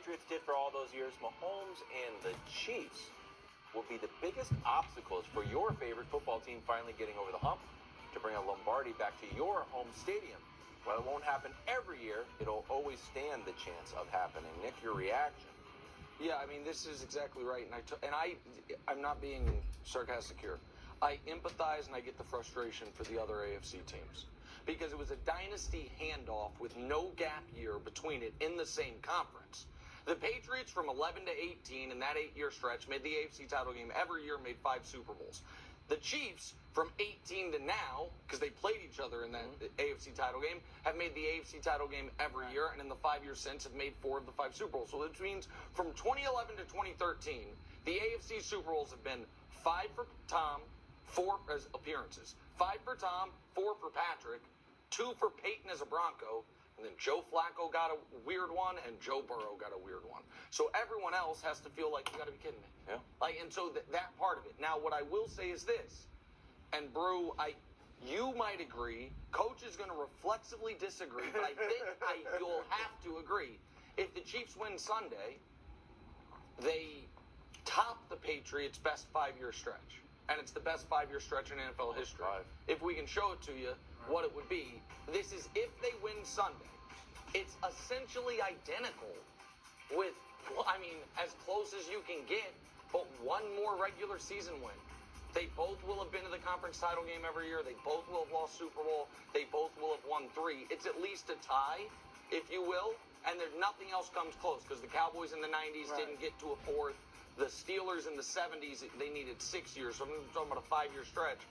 Patriots did for all those years, Mahomes and the Chiefs will be the biggest obstacles for your favorite football team finally getting over the hump to bring a Lombardi back to your home stadium. While it won't happen every year, it'll always stand the chance of happening. Nick, your reaction? Yeah, I mean, this is exactly right. I'm not being sarcastic here. I empathize and I get the frustration for the other AFC teams because it was a dynasty handoff with no gap year between it in the same conference. The Patriots from 11 to 18 in that 8-year stretch made the AFC title game every year, made 5 Super Bowls. The Chiefs from 18 to now, because they played each other in that AFC title game, have made the AFC title game every year, and in the 5 years since have made 4 of the 5 Super Bowls. So which means from 2011 to 2013, the AFC Super Bowls have been 5 for Tom, 4 as appearances. 5 for Tom, 4 for Patrick, 2 for Peyton as a Bronco, and then Joe Flacco got a weird one, and Joe Burrow got a weird one. So everyone else has to feel like, you got to be kidding me. Yeah. And so that part of it. Now, what I will say is this, and Brew, you might agree, Coach is going to reflexively disagree, but I think you'll have to agree. If the Chiefs win Sunday, they top the Patriots' best 5-year stretch. And it's the best 5-year stretch in NFL history. If we can show it to you, what it would be. This is if they win Sunday. It's essentially identical with, as close as you can get, but one more regular season win. They both will have been to the conference title game every year. They both will have lost Super Bowl. They both will have won 3. It's at least a tie, if you will, and nothing else comes close because the Cowboys in the 90s didn't get to a 4th. The Steelers in the 70s, they needed 6 years. So I'm talking about a 5-year stretch.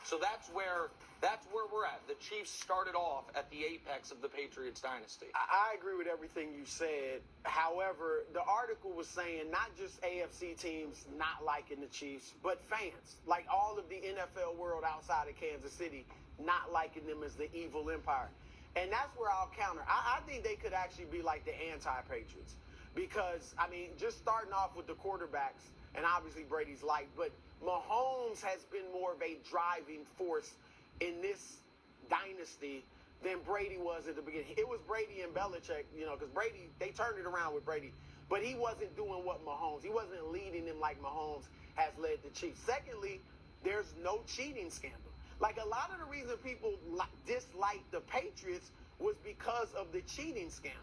So that's where we're at. The Chiefs started off at the apex of the Patriots dynasty. I agree with everything you said. However, the article was saying not just AFC teams not liking the Chiefs, but fans, like all of the NFL world outside of Kansas City, not liking them as the evil empire. And that's where I'll counter. I think they could actually be like the anti-Patriots. Because, just starting off with the quarterbacks, and obviously Brady's liked, but Mahomes has been more of a driving force in this dynasty than Brady was at the beginning. It was Brady and Belichick, because Brady, they turned it around with Brady, but he wasn't doing what Mahomes, he wasn't leading them like Mahomes has led the Chiefs. Secondly, there's no cheating scandal. Like, a lot of the reason people dislike the Patriots was because of the cheating scandal.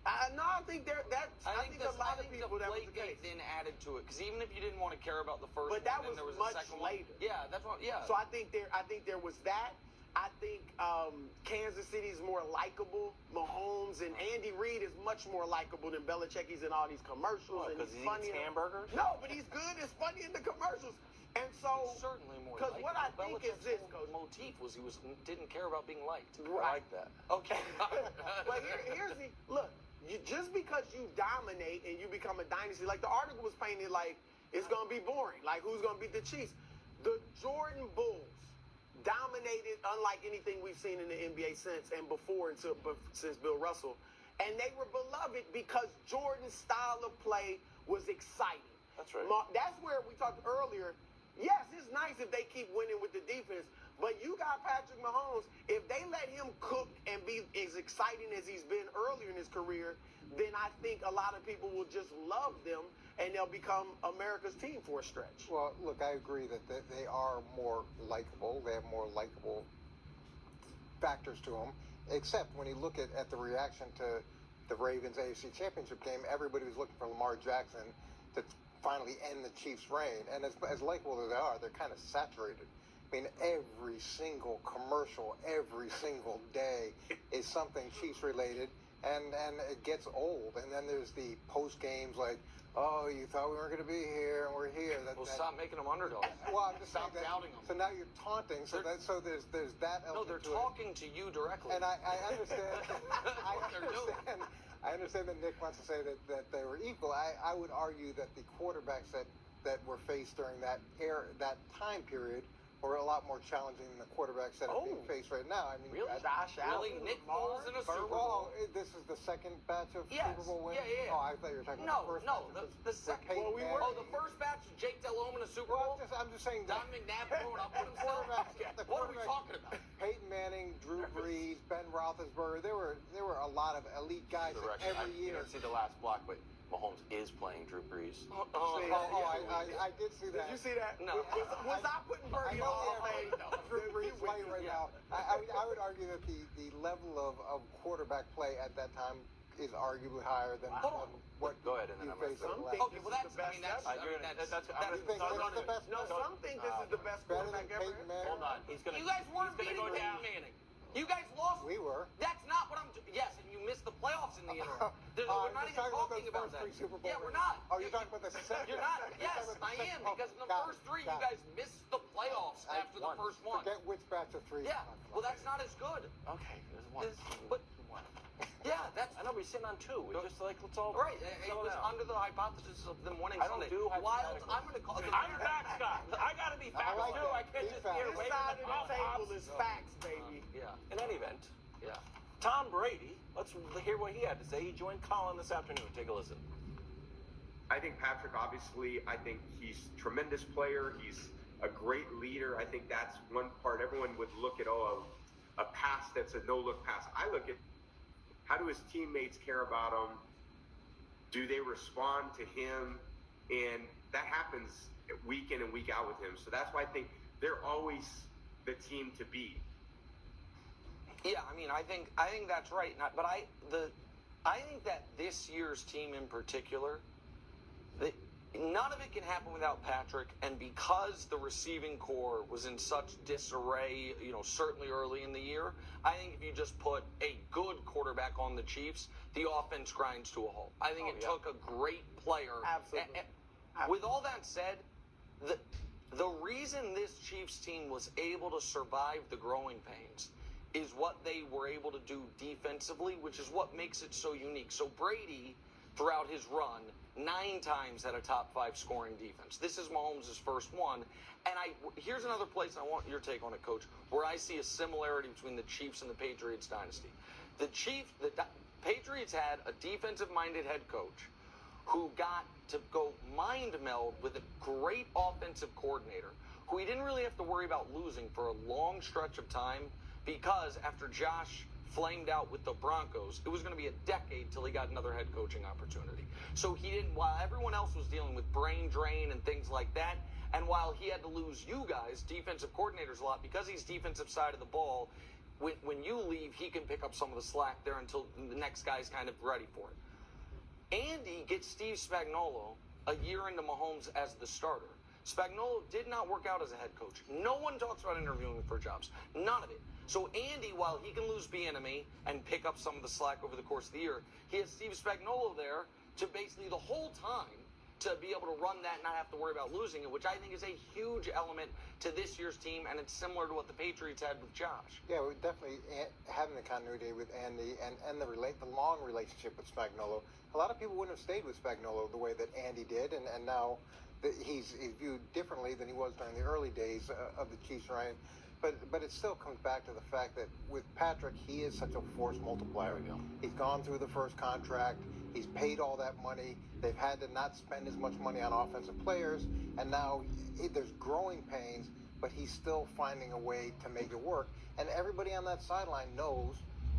I think a lot of people that was the case. Then added to it because even if you didn't want to care about the first, but that one, there was much a second later. One. Yeah, that's what. Yeah. So I think there was that. I think Kansas City is more likable. Mahomes and Andy Reid is much more likable than Belichick. He's in all these commercials and he's funny. He eats hamburgers? No, but he's good. It's funny in the commercials. And so, he's certainly more. Because what I think is this, Coach. Motif was he didn't care about being liked. Right. I like that. Okay. But here's the look. Just because you dominate and you become a dynasty, like the article was painted like it's gonna be boring. Like, who's gonna beat the Chiefs? The Jordan Bulls dominated unlike anything we've seen in the NBA since and before since Bill Russell. And they were beloved because Jordan's style of play was exciting. That's right. That's where we talked earlier. Yes, it's nice if they keep winning with the defense, but you got Patrick Mahomes. If they let him cook and be as exciting as he's been earlier in his career, then I think a lot of people will just love them and they'll become America's team for a stretch. Well, look, I agree that they are more likable. They have more likable factors to them, except when you look at the reaction to the Ravens AFC Championship game, everybody was looking for Lamar Jackson to finally end the Chiefs' reign. And as likable as they are, they're kind of saturated. I mean, every single commercial, every single day is something Chiefs-related, and it gets old. And then there's the post-games like, oh, you thought we weren't going to be here, and we're here. Stop making them underdogs. Well, I'm just stop doubting them. So now you're taunting. So there's that element. No, they're talking to you directly. And I understand. I understand that Nick wants to say that they were equal. I would argue that the quarterbacks that were faced during that time period are a lot more challenging than the quarterbacks that are being faced right now. I mean, Really? Josh Really? Allen, Nick Lamar, Foles in a Burrow. Super Bowl? This is the second batch of Yes. Super Bowl wins? Yeah. Oh, I thought you were talking about the first batch. The second. Peyton Manning. Oh, the first batch of Jake Delhomme in a Super Well, Bowl? I'm just saying Don McNabb throwing up on himself? What are we talking about? Peyton Manning, Drew Brees, Ben Roethlisberger. There were a lot of elite guys For the record, every you year. didn't see the last block, but Mahomes is playing Drew Brees. I did see that. Did you see that? No. Was I putting I Bernie know on they the have Drew Brees playing right now. I would argue that the level of quarterback play at that time is arguably higher than what Go ahead, and then you I'm gonna face say- over the Some last. think Okay, well, this is the best ever. You think this is the best? No, some think this is the best Better quarterback than ever. Peyton Manning? Hold on. He's gonna. You guys weren't he's beating gonna go Peyton down. Manning. You guys lost. We were. That's not what I'm. Yes, and you missed the playoffs in the interim. We're I'm not just even talking those about first that. three Super Bowl Yeah, we're rings. not. Oh, you're talking about the second. You're not. You're Yes, talking about I the am second. because in the Got it, first three, you got it. guys missed the playoffs after the first one. Forget which batch of three. Yeah. Well, that's not as good. Okay, there's one. But yeah, that's I know we're sitting on two. We just like let's all right. It settle was down. under the hypothesis of them winning I don't Sunday. do Wild. hypotheticals. I'm going to call it. I'm a facts guy. I gotta be facts like too. that. I can't Be just facts. hear This waving side the of the table pop-pops. is facts, baby. Yeah. In any event, Yeah. Tom Brady. Let's hear what he had to say. He joined Colin this afternoon. Take a listen. I think Patrick, obviously, I think he's a tremendous player. He's a great leader. I think that's one part. Everyone would look at, a pass that's a no-look pass. I look at how do his teammates care about him? Do they respond to him? And that happens week in and week out with him. So that's why I think they're always the team to beat. Yeah, I mean, I think that's right. But I think that this year's team in particular, none of it can happen without Patrick. And because the receiving core was in such disarray, certainly early in the year, I think if you just put a good quarterback on the Chiefs, the offense grinds to a halt. I think it took a great player. Absolutely. With all that said, the reason this Chiefs team was able to survive the growing pains is what they were able to do defensively, which is what makes it so unique. So Brady, throughout his run, 9 times had a top 5 scoring defense. This is Mahomes' first one. And here's another place I want your take on it, Coach, where I see a similarity between the Chiefs and the Patriots dynasty. The Patriots had a defensive-minded head coach who got to go mind meld with a great offensive coordinator who he didn't really have to worry about losing for a long stretch of time, because after Josh flamed out with the Broncos, it was going to be a decade till he got another head coaching opportunity. So he didn't, while everyone else was dealing with brain drain and things like that, and while he had to lose you guys, defensive coordinators, a lot, because he's defensive side of the ball, when you leave, he can pick up some of the slack there until the next guy's kind of ready for it. Andy gets Steve Spagnuolo a year into Mahomes as the starter. Spagnuolo did not work out as a head coach. No one talks about interviewing for jobs. None of it. So Andy, while he can lose Bieniemy and pick up some of the slack over the course of the year, he has Steve Spagnuolo there to basically the whole time to be able to run that and not have to worry about losing it, which I think is a huge element to this year's team, and it's similar to what the Patriots had with Josh. Yeah, we definitely having the continuity with Andy and the long relationship with Spagnuolo. A lot of people wouldn't have stayed with Spagnuolo the way that Andy did, and now he's viewed differently than he was during the early days of the Chiefs, right? But it still comes back to the fact that with Patrick, he is such a force multiplier. He's gone through the first contract. He's paid all that money. They've had to not spend as much money on offensive players, and now there's growing pains, but he's still finding a way to make it work. And everybody on that sideline knows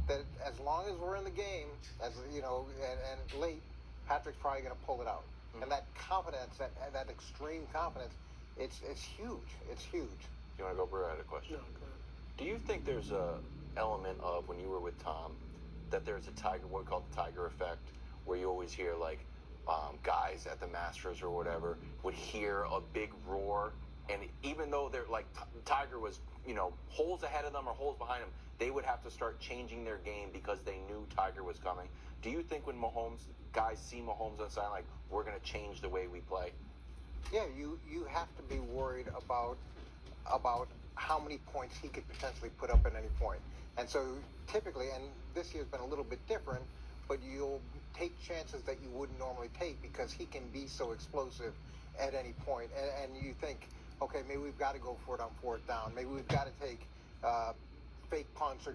that as long as we're in the game, as you know, and late, Patrick's probably going to pull it out. Mm-hmm. And that confidence, that extreme confidence, it's huge. It's huge. You want to go, Brew? I had a question. No, go ahead. Do you think there's a element of, when you were with Tom, that there's a what we call the Tiger effect, where you always hear guys at the Masters or whatever would hear a big roar, and even though they're like Tiger was, holes ahead of them or holes behind them, they would have to start changing their game because they knew Tiger was coming. Do you think when guys see Mahomes on the sideline, we're going to change the way we play? Yeah, you have to be worried about how many points he could potentially put up at any point. And so typically, and this year's been a little bit different, but you'll take chances that you wouldn't normally take because he can be so explosive at any point. And you think, okay, maybe we've got to go for it on fourth down. Maybe we've got to take fake punts or